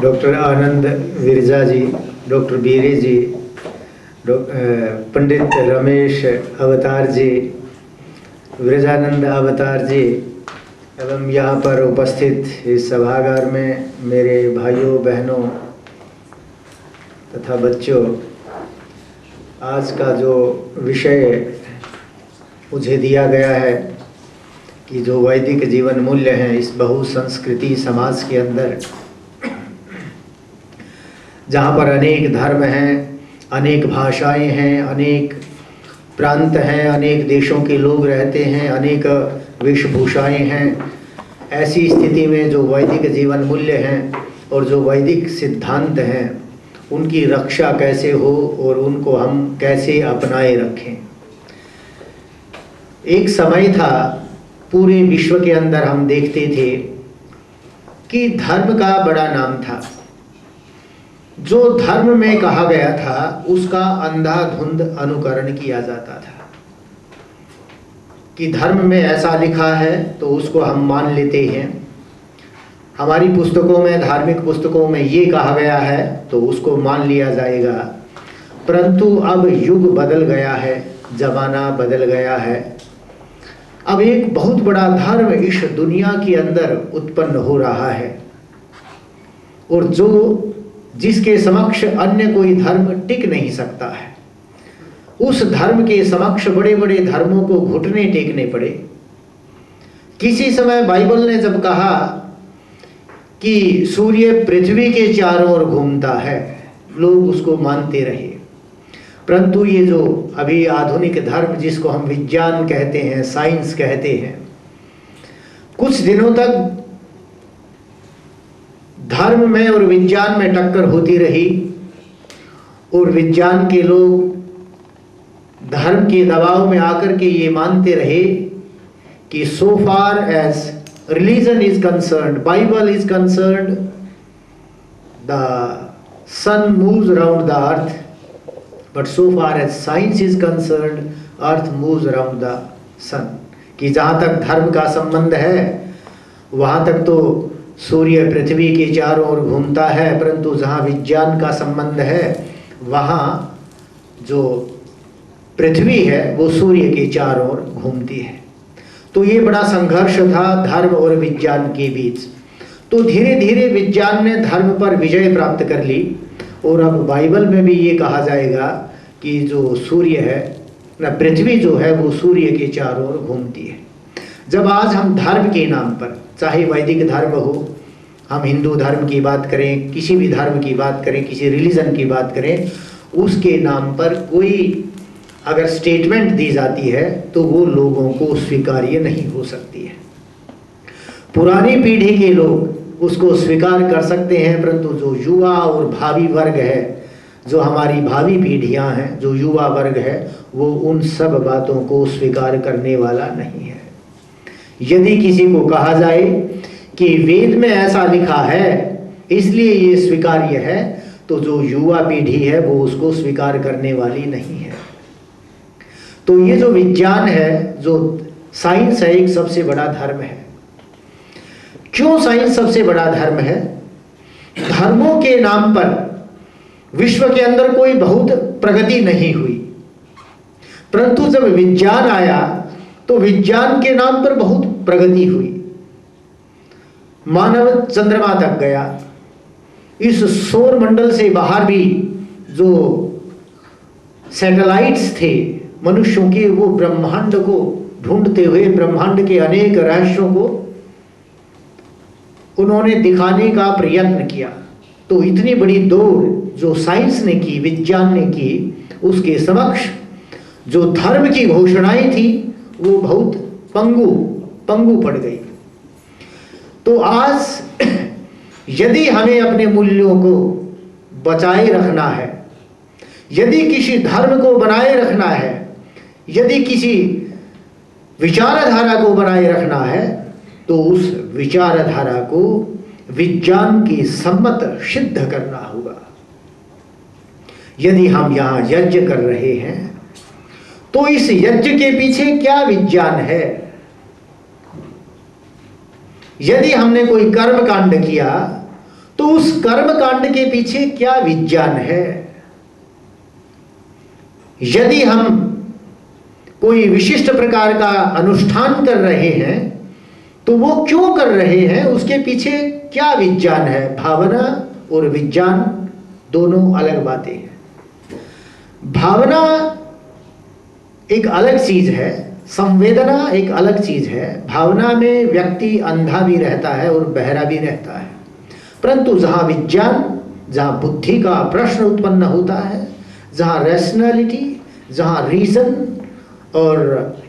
Doctor आनंद विरजा जी, doctor बीरे जी, पंडित रमेश अवतार जी, विरजानंद अवतार जी एवं यहाँ पर उपस्थित इस सभागार में मेरे भाइयों बहनों तथा बच्चों, आज का जो विषय मुझे दिया गया है कि जो वैदिक जीवन मूल्य हैं इस बहुसंस्कृति समाज के अंदर, जहाँ पर अनेक धर्म हैं, अनेक भाषाएं हैं, अनेक प्रांत हैं, अनेक देशों के लोग रहते हैं, अनेक वेशभूषाएं हैं, ऐसी स्थिति में जो वैदिक जीवन मूल्य हैं और जो वैदिक सिद्धांत हैं उनकी रक्षा कैसे हो और उनको हम कैसे अपनाए रखें। एक समय था, पूरे विश्व के अंदर हम देखते थे कि धर्म का बड़ा नाम था। जो धर्म में कहा गया था उसका अंधाधुंध अनुकरण किया जाता था कि धर्म में ऐसा लिखा है तो उसको हम मान लेते हैं। हमारी पुस्तकों में, धार्मिक पुस्तकों में ये कहा गया है तो उसको मान लिया जाएगा। परंतु अब युग बदल गया है, जमाना बदल गया है। अब एक बहुत बड़ा धर्म इस दुनिया के अंदर उत्पन्न हो रहा है और जिसके समक्ष अन्य कोई धर्म टिक नहीं सकता है। उस धर्म के समक्ष बड़े बड़े धर्मों को घुटने टेकने पड़े। किसी समय बाइबल ने जब कहा कि सूर्य पृथ्वी के चारों ओर घूमता है, लोग उसको मानते रहे। परंतु ये जो अभी आधुनिक धर्म जिसको हम विज्ञान कहते हैं, साइंस कहते हैं, कुछ दिनों तक धर्म में और विज्ञान में टक्कर होती रही और विज्ञान के लोग धर्म के दबाव में आकर के ये मानते रहे कि so far as religion is concerned, Bible is concerned, the sun moves around the earth, but so far as science is concerned, earth moves around the sun। कि जहाँ तक धर्म का संबंध है वहाँ तक तो सूर्य पृथ्वी के चारों ओर घूमता है, परंतु जहाँ विज्ञान का संबंध है वहाँ जो पृथ्वी है वो सूर्य के चारों ओर घूमती है। तो ये बड़ा संघर्ष था धर्म और विज्ञान के बीच। तो धीरे धीरे विज्ञान ने धर्म पर विजय प्राप्त कर ली और अब बाइबल में भी ये कहा जाएगा कि जो सूर्य है ना, पृथ्वी जो है वो सूर्य के चारों ओर घूमती है। जब आज हम धर्म के नाम पर, चाहे वैदिक धर्म हो, हम हिंदू धर्म की बात करें, किसी भी धर्म की बात करें, किसी रिलीजन की बात करें, उसके नाम पर कोई अगर स्टेटमेंट दी जाती है तो वो लोगों को स्वीकार्य नहीं हो सकती है। पुरानी पीढ़ी के लोग उसको स्वीकार कर सकते हैं, परंतु जो युवा और भावी वर्ग है, जो हमारी भावी पीढ़ियां हैं, जो युवा वर्ग है, वो उन सब बातों को स्वीकार करने वाला नहीं है। यदि किसी को कहा जाए कि वेद में ऐसा लिखा है इसलिए ये स्वीकार्य है, तो जो युवा पीढ़ी है वो उसको स्वीकार करने वाली नहीं है। तो ये जो विज्ञान है, जो साइंस है, एक सबसे बड़ा धर्म है। क्यों साइंस सबसे बड़ा धर्म है? धर्मों के नाम पर विश्व के अंदर कोई बहुत प्रगति नहीं हुई, परंतु जब विज्ञान आया तो विज्ञान के नाम पर बहुत प्रगति हुई। मानव चंद्रमा तक गया। इस सौर मंडल से बाहर भी जो सैटेलाइट्स थे मनुष्यों के, वो ब्रह्मांड को ढूंढते हुए ब्रह्मांड के अनेक रहस्यों को उन्होंने दिखाने का प्रयत्न किया। तो इतनी बड़ी दौड़ जो साइंस ने की, विज्ञान ने की, उसके समक्ष जो धर्म की घोषणाएं थी वो बहुत पंगु पड़ गई। तो आज यदि हमें अपने मूल्यों को बचाए रखना है, यदि किसी धर्म को बनाए रखना है, यदि किसी विचारधारा को बनाए रखना है, तो उस विचारधारा को विज्ञान की सम्मत सिद्ध करना होगा। यदि हम यहाँ यज्ञ कर रहे हैं तो इस यज्ञ के पीछे क्या विज्ञान है? यदि हमने कोई कर्म कांड किया तो उस कर्म कांड के पीछे क्या विज्ञान है? यदि हम कोई विशिष्ट प्रकार का अनुष्ठान कर रहे हैं तो वो क्यों कर रहे हैं, उसके पीछे क्या विज्ञान है? भावना और विज्ञान दोनों अलग बातें हैं। भावना एक अलग चीज है, संवेदना एक अलग चीज है। भावना में व्यक्ति अंधा भी रहता है और बहरा भी रहता है, परंतु जहां विज्ञान, जहां बुद्धि का प्रश्न उत्पन्न होता है, जहां रैशनैलिटी, जहां रीजन और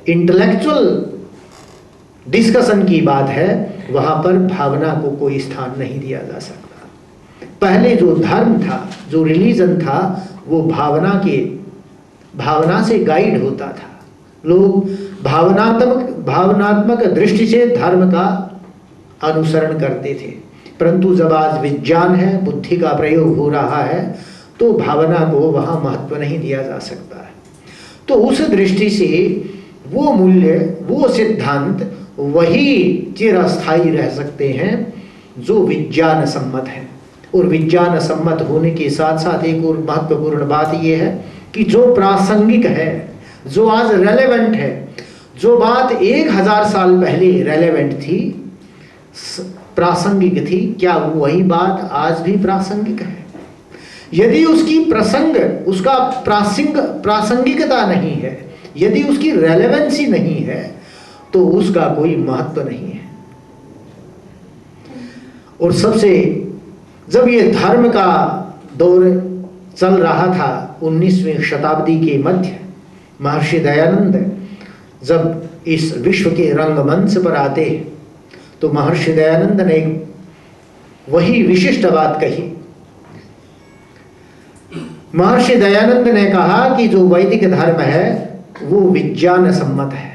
इंटेलेक्चुअल डिस्कशन की बात है, वहां पर भावना को कोई स्थान नहीं दिया जा सकता। पहले जो धर्म था, जो रिलीजन था, वो भावना से गाइड होता था। लोग भावनात्मक दृष्टि से धर्म का अनुसरण करते थे, परंतु जब आज विज्ञान है, बुद्धि का प्रयोग हो रहा है, तो भावना को वहां महत्व नहीं दिया जा सकता है। तो उस दृष्टि से वो मूल्य, वो सिद्धांत वही चिरस्थायी रह सकते हैं जो विज्ञान सम्मत है। और विज्ञान सम्मत होने के साथ साथ एक और महत्वपूर्ण बात यह है कि जो प्रासंगिक है, जो आज रेलेवेंट है, जो बात 1000 साल पहले रेलेवेंट थी, प्रासंगिक थी, क्या वही बात आज भी प्रासंगिक है? यदि उसका प्रासंगिकता नहीं है, यदि उसकी रेलेवेंसी नहीं है, तो उसका कोई महत्व नहीं है। और जब ये धर्म का दौर चल रहा था 19वीं शताब्दी के मध्य, महर्षि दयानंद जब इस विश्व के रंगमंच पर आते, तो महर्षि दयानंद ने वही विशिष्ट बात कही। महर्षि दयानंद ने कहा कि जो वैदिक धर्म है वो विज्ञान सम्मत है।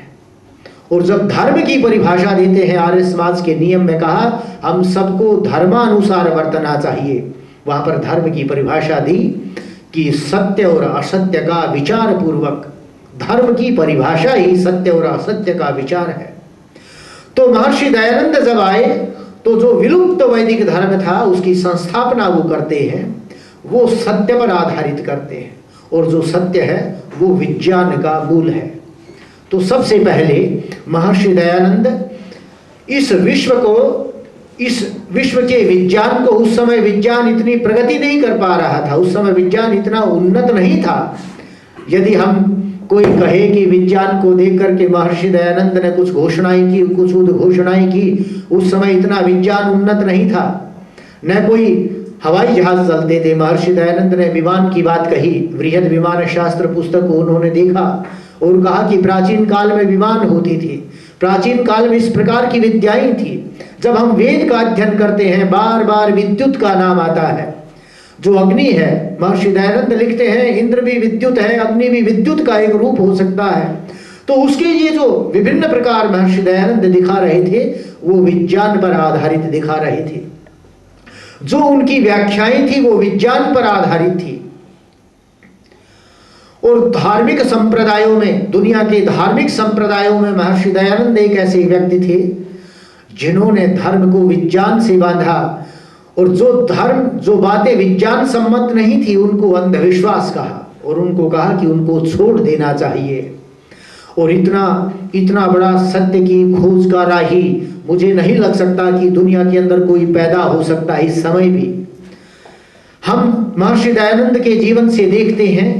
और जब धर्म की परिभाषा देते हैं, आर्य समाज के नियम में कहा हम सबको धर्मानुसार वर्तना चाहिए, वहां पर धर्म की परिभाषा दी कि सत्य और असत्य का विचार पूर्वक, धर्म की परिभाषा ही सत्य और असत्य का विचार है। तो महर्षि दयानंद जब आए तो जो विलुप्त वैदिक धर्म था उसकी संस्थापना वो करते हैं, वो सत्य पर आधारित करते हैं, और जो सत्य है वो विज्ञान का मूल है। तो सबसे पहले महर्षि दयानंद इस विश्व के विज्ञान को, उस समय विज्ञान इतनी प्रगति नहीं कर पा रहा था, उस समय विज्ञान इतना उन्नत नहीं था। यदि हम कोई कहे कि विज्ञान को देख करके महर्षि दयानंद ने कुछ घोषणाएं की, कुछ उद्घोषणाएं की, उस समय इतना विज्ञान उन्नत नहीं था, न कोई हवाई जहाज चलते थे। महर्षि दयानंद ने विमान की बात कही, बृहद विमान शास्त्र पुस्तक को उन्होंने देखा और कहा कि प्राचीन काल में विमान होती थी, प्राचीन काल में इस प्रकार की विद्याएं थी। जब हम वेद का अध्ययन करते हैं, बार बार विद्युत का नाम आता है। जो अग्नि है, महर्षि दयानंद लिखते हैं, इंद्र भी विद्युत है, अग्नि भी विद्युत का एक रूप हो सकता है। तो उसके ये जो विभिन्न प्रकार महर्षि दयानंद दिखा रहे थे, वो विज्ञान पर आधारित दिखा रहे थे। जो उनकी व्याख्याएं थी वो विज्ञान पर आधारित थी। और धार्मिक संप्रदायों में, दुनिया के धार्मिक संप्रदायों में महर्षि दयानंद एक ऐसे व्यक्ति थे जिन्होंने धर्म को विज्ञान से बांधा, और जो बातें विज्ञान सम्मत नहीं थी उनको अंधविश्वास कहा, और उनको कहा कि उनको छोड़ देना चाहिए। और इतना बड़ा सत्य की खोज का राही मुझे नहीं लग सकता कि दुनिया के अंदर कोई पैदा हो सकता है इस समय भी। हम महर्षि दयानंद के जीवन से देखते हैं,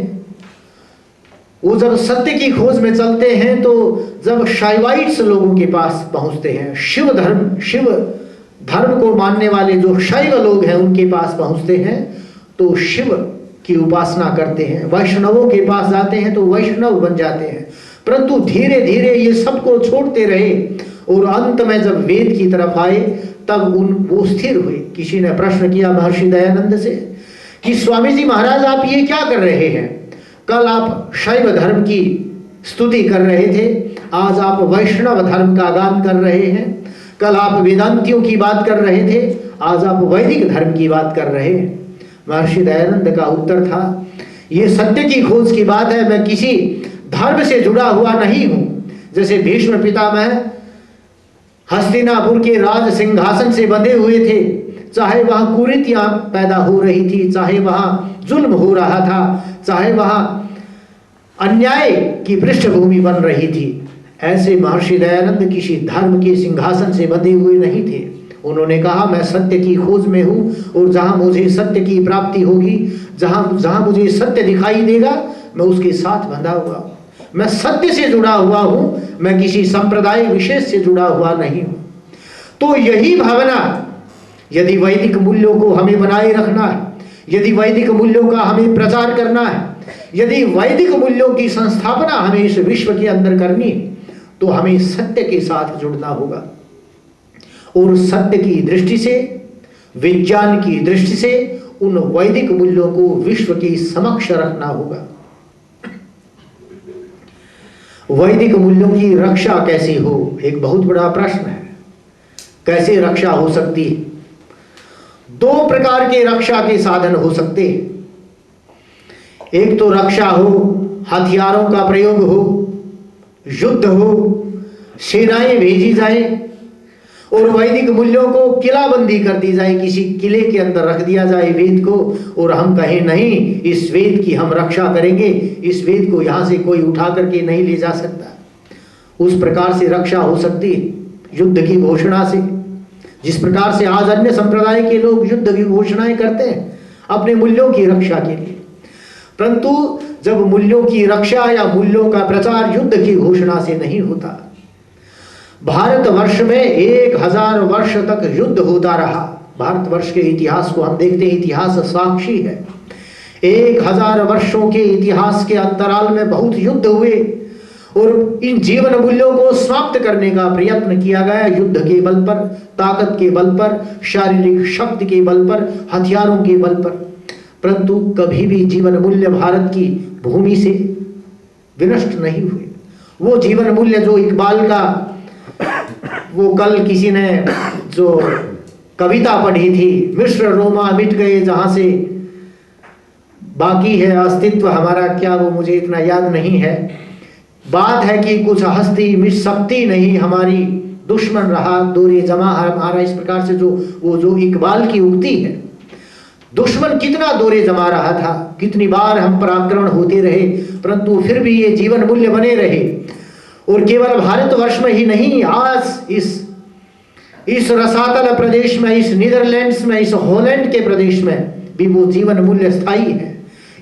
वो जब सत्य की खोज में चलते हैं, तो जब शैवाइट्स लोगों के पास पहुंचते हैं, शिव धर्म को मानने वाले जो शैव लोग हैं उनके पास पहुंचते हैं, तो शिव की उपासना करते हैं। वैष्णवों के पास जाते हैं तो वैष्णव बन जाते हैं, परंतु धीरे धीरे ये सबको छोड़ते रहे, और अंत में जब वेद की तरफ आए तब वो स्थिर हुए। किसी ने प्रश्न किया महर्षि दयानंद से कि स्वामी जी महाराज आप ये क्या कर रहे हैं? कल आप शैव धर्म की स्तुति कर रहे थे, आज आप वैष्णव धर्म का गान कर रहे हैं। कल आप वेदांतियों की बात कर रहे थे, आज आप वैदिक धर्म की बात कर रहे हैं। महर्षि दयानंद का उत्तर था, ये सत्य की खोज की बात है, मैं किसी धर्म से जुड़ा हुआ नहीं हूं। जैसे भीष्म पितामह हस्तिनापुर के राज सिंहासन से बंधे हुए थे, चाहे वहां कुरीतियां पैदा हो रही थी, चाहे वहां जुल्म हो रहा था, चाहे वहां अन्याय की पृष्ठभूमि बन रही थी, ऐसे महर्षि दयानंद किसी धर्म के सिंहासन से बंधे हुए नहीं थे। उन्होंने कहा मैं सत्य की खोज में हूं और जहां मुझे सत्य की प्राप्ति होगी, जहां मुझे सत्य दिखाई देगा, मैं उसके साथ बंधा हुआ हूं। मैं सत्य से जुड़ा हुआ हूं, मैं किसी संप्रदाय विशेष से जुड़ा हुआ नहीं हूं। तो यही भावना, यदि वैदिक मूल्यों को हमें बनाए रखना है, यदि वैदिक मूल्यों का हमें प्रचार करना है, यदि वैदिक मूल्यों की संस्थापना हमें इस विश्व के अंदर करनी है, तो हमें सत्य के साथ जुड़ना होगा और सत्य की दृष्टि से, विज्ञान की दृष्टि से उन वैदिक मूल्यों को विश्व के समक्ष रखना होगा। वैदिक मूल्यों की रक्षा कैसे हो, एक बहुत बड़ा प्रश्न है। कैसे रक्षा हो सकती है? दो प्रकार के रक्षा के साधन हो सकते हैं। एक तो रक्षा हो, हथियारों का प्रयोग हो, युद्ध हो, सेनाएं भेजी जाए और वैदिक मूल्यों को किलाबंदी कर दी जाए, किसी किले के अंदर रख दिया जाए वेद को, और हम कहें नहीं इस वेद की हम रक्षा करेंगे, इस वेद को यहां से कोई उठा करके नहीं ले जा सकता। उस प्रकार से रक्षा हो सकती है युद्ध की घोषणा से, जिस प्रकार से आज अन्य संप्रदाय के लोग युद्ध की घोषणाएं करते हैं अपने मूल्यों की रक्षा के लिए। परंतु जब मूल्यों की रक्षा या मूल्यों का प्रचार युद्ध की घोषणा से नहीं होता। भारतवर्ष में 1000 वर्ष तक युद्ध होता रहा। भारतवर्ष के इतिहास को हम देखते हैं, इतिहास साक्षी है। 1000 वर्षों के इतिहास के अंतराल में बहुत युद्ध हुए और इन जीवन मूल्यों को समाप्त करने का प्रयत्न किया गया, युद्ध के बल पर, ताकत के बल पर, शारीरिक शक्ति के बल पर, हथियारों के बल पर। परंतु कभी भी जीवन मूल्य भारत की भूमि से विनष्ट नहीं हुए। वो जीवन मूल्य जो इकबाल का, वो कल किसी ने जो कविता पढ़ी थी, मिस्र रोमा मिट गए जहां से बाकी है अस्तित्व हमारा, क्या वो मुझे इतना याद नहीं है। बात है कि कुछ हस्ती मिट सकती नहीं हमारी, दुश्मन रहा दोरे जमा हमारा। इस प्रकार से जो इकबाल की उक्ति है, दुश्मन कितना दोरे जमा रहा था, कितनी बार हम पर आक्रमण होते रहे, परंतु फिर भी ये जीवन मूल्य बने रहे। और केवल भारतवर्ष में ही नहीं, आज इस रसातल प्रदेश में, इस नीदरलैंड्स में, इस हॉलैंड के प्रदेश में भी वो जीवन मूल्य स्थायी है।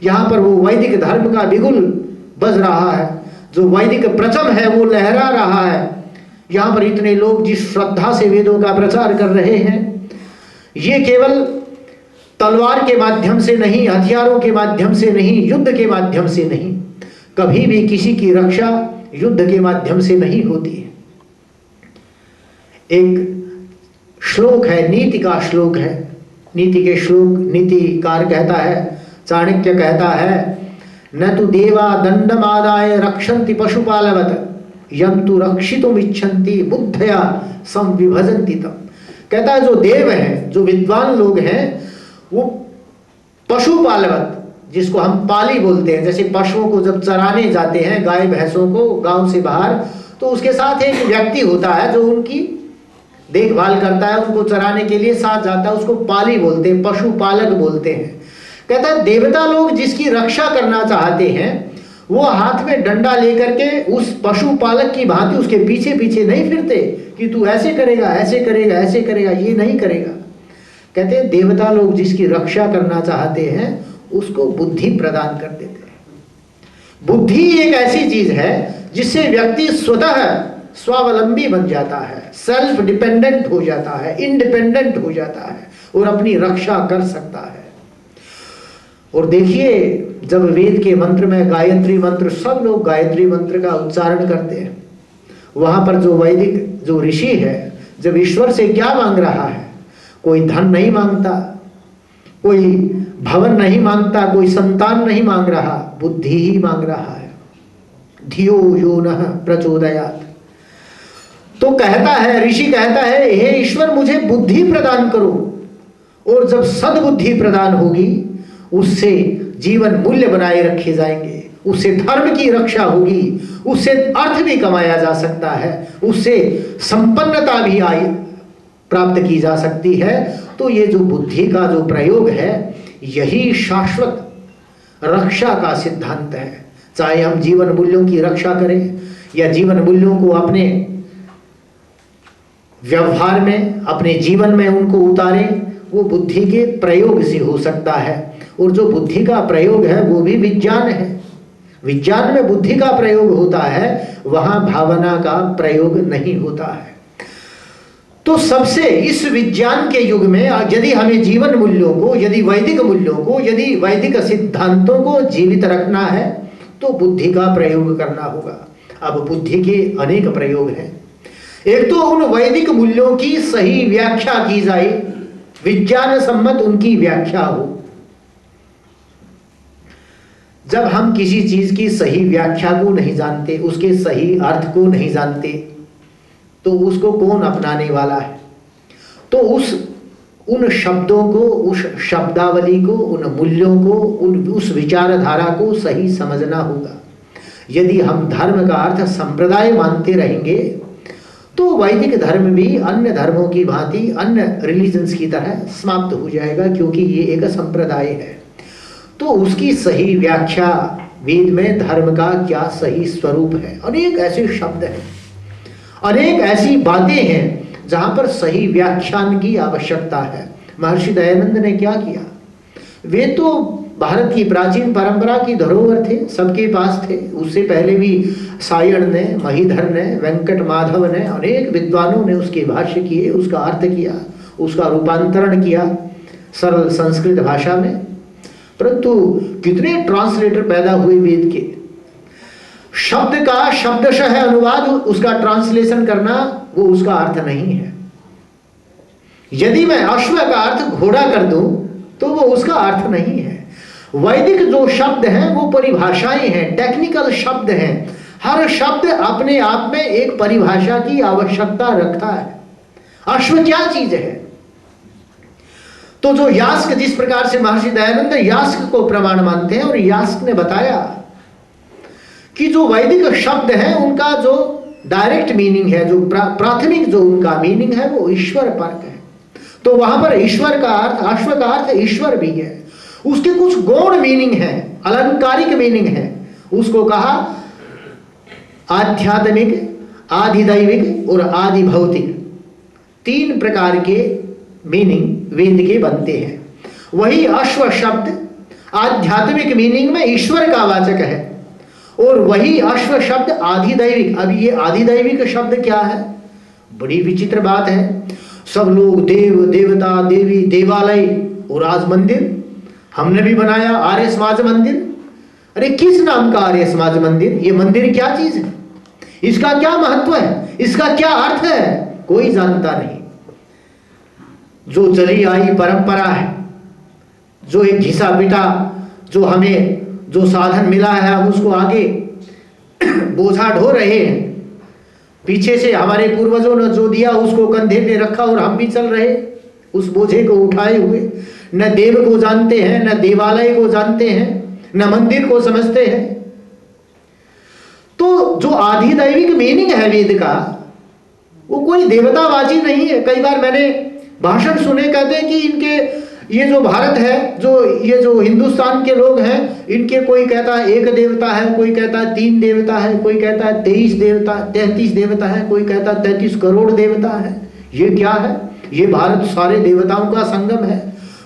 यहाँ पर वो वैदिक धर्म का बिगुल बज रहा है, जो वैदिक प्रचम है वो लहरा रहा है। यहाँ पर इतने लोग जिस श्रद्धा से वेदों का प्रचार कर रहे हैं, ये केवल तलवार के माध्यम से नहीं, हथियारों के माध्यम से नहीं, युद्ध के माध्यम से नहीं, कभी भी किसी की रक्षा युद्ध के माध्यम से नहीं होती है। एक श्लोक है, नीति का श्लोक है, नीति के श्लोक नीतिकार कहता है, चाणक्य कहता है, न तु देवा दंडमादाय रक्षन्ति पशुपालवत यंतु रक्षितुम इच्छन्ति बुद्धया संविभजन्ति तम। कहता है जो देव हैं, जो विद्वान लोग हैं, वो पशुपालवत, जिसको हम पाली बोलते हैं, जैसे पशुओं को जब चराने जाते हैं, गाय भैंसों को गांव से बाहर, तो उसके साथ एक व्यक्ति होता है जो उनकी देखभाल करता है, उनको चराने के लिए साथ जाता है, उसको पाली बोलते हैं, पशुपालक बोलते हैं। कहता है देवता लोग जिसकी रक्षा करना चाहते हैं, वो हाथ में डंडा लेकर के उस पशुपालक की भांति उसके पीछे पीछे नहीं फिरते कि तू ऐसे करेगा, ऐसे करेगा, ऐसे करेगा, ये नहीं करेगा। कहते हैं देवता लोग जिसकी रक्षा करना चाहते हैं उसको बुद्धि प्रदान कर देते हैं। बुद्धि एक ऐसी चीज है जिससे व्यक्ति स्वतः स्वावलंबी बन जाता है, सेल्फ डिपेंडेंट हो जाता है, इंडिपेंडेंट हो जाता है और अपनी रक्षा कर सकता है। और देखिए, जब वेद के मंत्र में गायत्री मंत्र, सब लोग गायत्री मंत्र का उच्चारण करते हैं, वहां पर जो वैदिक जो ऋषि है, जब ईश्वर से क्या मांग रहा है, कोई धन नहीं मांगता, कोई भवन नहीं मांगता, कोई संतान नहीं मांग रहा, बुद्धि ही मांग रहा है। धियो यो नः प्रचोदयात्। तो कहता है, ऋषि कहता है, हे ईश्वर मुझे बुद्धि प्रदान करो, और जब सद्बुद्धि प्रदान होगी उससे जीवन मूल्य बनाए रखे जाएंगे उससे धर्म की रक्षा होगी, उससे अर्थ भी कमाया जा सकता है, उससे संपन्नता भी प्राप्त की जा सकती है। तो ये जो बुद्धि का जो प्रयोग है, यही शाश्वत रक्षा का सिद्धांत है। चाहे हम जीवन मूल्यों की रक्षा करें या जीवन मूल्यों को अपने व्यवहार में, अपने जीवन में उनको उतारें, वो बुद्धि के प्रयोग से हो सकता है। और जो बुद्धि का प्रयोग है वो भी विज्ञान है। विज्ञान में बुद्धि का प्रयोग होता है, वहां भावना का प्रयोग नहीं होता है। तो सबसे इस विज्ञान के युग में यदि हमें जीवन मूल्यों को, यदि वैदिक मूल्यों को, यदि वैदिक सिद्धांतों को जीवित रखना है तो बुद्धि का प्रयोग करना होगा। अब बुद्धि के अनेक प्रयोग हैं। एक तो उन वैदिक मूल्यों की सही व्याख्या की जाए, विज्ञान सम्मत उनकी व्याख्या हो। जब हम किसी चीज की सही व्याख्या को नहीं जानते, उसके सही अर्थ को नहीं जानते, तो उसको कौन अपनाने वाला है? तो उन शब्दों को, उस शब्दावली को, उन मूल्यों को, उस विचारधारा को सही समझना होगा। यदि हम धर्म का अर्थ संप्रदाय मानते रहेंगे तो वैदिक धर्म भी अन्य धर्मों की भांति, अन्य रिलीजन्स की तरह समाप्त हो जाएगा, क्योंकि ये एक संप्रदाय है। तो उसकी सही व्याख्या, वेद में धर्म का क्या सही स्वरूप है, अनेक ऐसे शब्द हैं, अनेक ऐसी बातें हैं जहां पर सही व्याख्यान की आवश्यकता है। महर्षि दयानंद ने क्या किया? वे तो भारत की प्राचीन परंपरा की धरोहर थे, सबके पास थे। उससे पहले भी सायण ने, महीधर ने, वेंकट माधव ने, अनेक विद्वानों ने उसके भाष्य किए, उसका अर्थ किया, उसका रूपांतरण किया सरल संस्कृत भाषा में। परंतु कितने ट्रांसलेटर पैदा हुए वेद के। शब्द का शब्दशः अनुवाद, उसका ट्रांसलेशन करना, वो उसका अर्थ नहीं है। यदि मैं अश्व का अर्थ घोड़ा कर दूं तो वो उसका अर्थ नहीं है। वैदिक जो शब्द हैं वो परिभाषाएं हैं, टेक्निकल शब्द हैं। हर शब्द अपने आप में एक परिभाषा की आवश्यकता रखता है। अश्व क्या चीज है? तो जो यास्क, जिस प्रकार से महर्षि दयानंद यास्क को प्रमाण मानते हैं, और यास्क ने बताया कि जो वैदिक शब्द हैं उनका जो डायरेक्ट मीनिंग है, जो प्राथमिक जो उनका मीनिंग है, वो ईश्वर परक है। तो वहां पर ईश्वर का अर्थ, अश्व का अर्थ ईश्वर भी है। उसके कुछ गौण मीनिंग है, अलंकारिक मीनिंग है। उसको कहा आध्यात्मिक, आधिदैविक और आदि भौतिक, तीन प्रकार के मीनिंग वेद के बनते हैं। वही अश्व शब्द आध्यात्मिक मीनिंग में ईश्वर का वाचक है, और वही अश्व शब्द आधिदैविक। अब ये आधिदैविक शब्द क्या है? बड़ी विचित्र बात है। सब लोग देव, देवता, देवी, देवालय और आज मंदिर हमने भी बनाया, आर्य समाज मंदिर। अरे किस नाम का आर्य समाज मंदिर? ये मंदिर क्या चीज है? इसका क्या महत्व है? इसका क्या अर्थ है? कोई जानता नहीं। जो चली आई परंपरा है, जो एक घिसा पिटा, जो हमें जो साधन मिला है, हम उसको आगे बोझा ढो रहे हैं। पीछे से हमारे पूर्वजों ने जो दिया उसको कंधे पे रखा और हम भी चल रहे उस बोझे को उठाए हुए। न देव को जानते हैं, न देवालय को जानते हैं, न मंदिर को समझते हैं। तो जो आधिदैविक मीनिंग है वेद का, वो कोई देवतावाची नहीं है। कई बार मैंने भाषण सुने, कहते हैं कि इनके ये जो भारत है, ये जो हिंदुस्तान के लोग हैं, इनके कोई कहता है एक देवता है, कोई कहता है 3 देवता है, कोई कहता है 33 देवता है, कोई कहता है 33 करोड़ देवता है। ये क्या है? ये भारत सारे देवताओं का संगम है।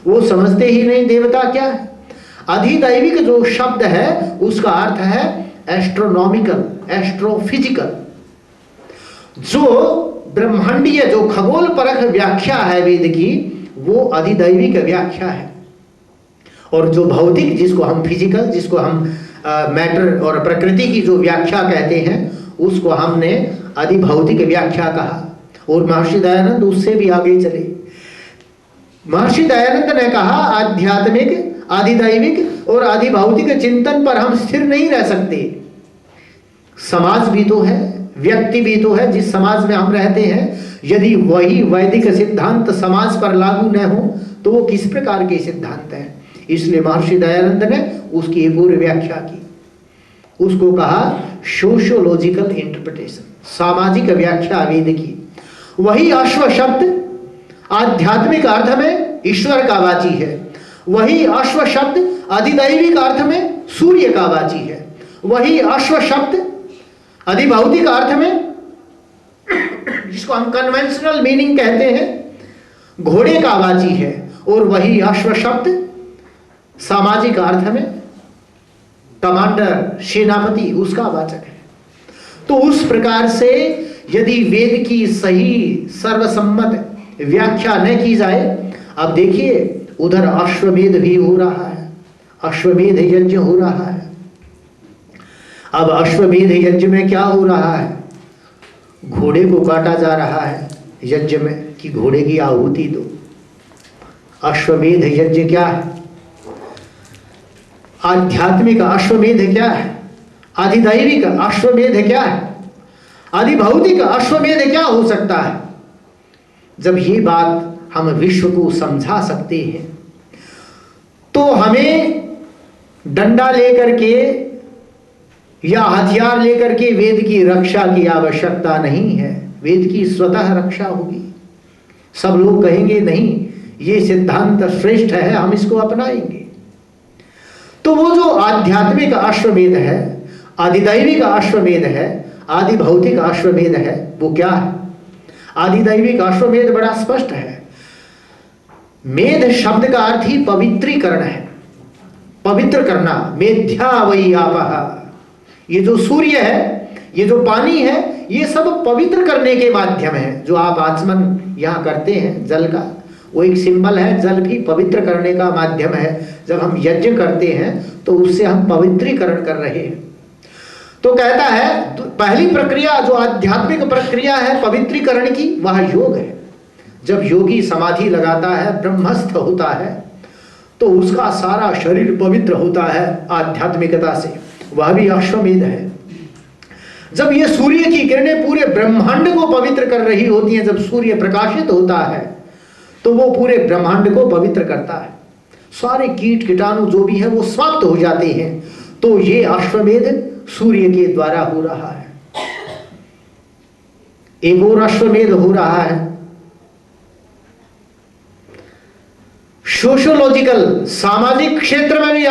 वो समझते ही नहीं देवता क्या है। अधिदैविक जो शब्द है उसका अर्थ है एस्ट्रोनॉमिकल, एस्ट्रोफिजिकल। जो ब्रह्मांडीय, जो खगोल परख व्याख्या है वेद की, वो अधिदैविक व्याख्या है। और जो भौतिक, जिसको हम फिजिकल, जिसको हम मैटर और प्रकृति की जो व्याख्या कहते हैं, उसको हमने अधिभौतिक व्याख्या कहा। और महर्षि दयानंद उससे भी आगे चले। महर्षि दयानंद ने कहा आध्यात्मिक, अधिदैविक और अधिभौतिक चिंतन पर हम स्थिर नहीं रह सकते। समाज भी तो है, व्यक्ति भी तो है जिस समाज में हम रहते हैं। यदि वही वैदिक सिद्धांत समाज पर लागू न हो तो वो किस प्रकार के सिद्धांत है? इसलिए महर्षि दयानंद ने उसकी एक और व्याख्या की। उसको कहा सोशियोलॉजिकल इंटरप्रिटेशन, सामाजिक व्याख्या वेद की। वही अश्व शब्द आध्यात्मिक अर्थ में ईश्वर का वाची है, वही अश्व शब्द अधिदैविक अर्थ में सूर्य का वाची है, वही अश्व शब्द अधिभौतिक अर्थ में जिसको हम कन्वेंशनल मीनिंग कहते हैं घोड़े का वाची है, और वही अश्व शब्द सामाजिक अर्थ में कमांडर सेनापति उसका वाचक है। तो उस प्रकार से यदि वेद की सही सर्वसम्मत व्याख्या न की जाए, अब देखिए उधर अश्वमेध भी हो रहा है, अश्वमेध यज्ञ हो रहा है। अब अश्वमेध यज्ञ में क्या हो रहा है? घोड़े को काटा जा रहा है यज्ञ में कि घोड़े की आहुति दो। अश्वमेध यज्ञ क्या है? आध्यात्मिक अश्वमेध क्या है? अधिदैविक अश्वमेध क्या है? अधिभौतिक अश्वमेध क्या हो सकता है? जब ये बात हम विश्व को समझा सकते हैं तो हमें डंडा लेकर के या हथियार लेकर के वेद की रक्षा की आवश्यकता नहीं है। वेद की स्वतः रक्षा होगी। सब लोग कहेंगे नहीं ये सिद्धांत श्रेष्ठ है, हम इसको अपनाएंगे। तो वो जो आध्यात्मिक अश्वमेध है, अधिदैविक अश्वमेध है, आदि भौतिक अश्वमेध है, वो क्या है? आधिदैविक अश्वमेध बड़ा स्पष्ट है। मेध शब्द का अर्थ ही पवित्रीकरण है, पवित्र करना। मेध्या वही आपः, ये जो सूर्य है, ये जो पानी है, ये सब पवित्र करने के माध्यम है। जो आप आचमन यहाँ करते हैं जल का, वो एक सिंबल है। जल भी पवित्र करने का माध्यम है। जब हम यज्ञ करते हैं तो उससे हम पवित्रीकरण कर रहे हैं। तो कहता है तो पहली प्रक्रिया जो आध्यात्मिक प्रक्रिया है पवित्रीकरण की, वह योग है। जब योगी समाधि लगाता है, ब्रह्मस्थ होता है, तो उसका सारा शरीर पवित्र होता है आध्यात्मिकता से। वह भी अश्वमेध है। जब ये सूर्य की किरणें पूरे ब्रह्मांड को पवित्र कर रही होती हैं, जब सूर्य प्रकाशित होता है तो वो पूरे ब्रह्मांड को पवित्र करता है। सारे कीट कीटाणु जो भी है वो समाप्त हो जाते हैं। तो ये अश्वमेध सूर्य के द्वारा हो रहा है। एक और अश्वमेध हो रहा है सोशियोलॉजिकल, सामाजिक क्षेत्र में भी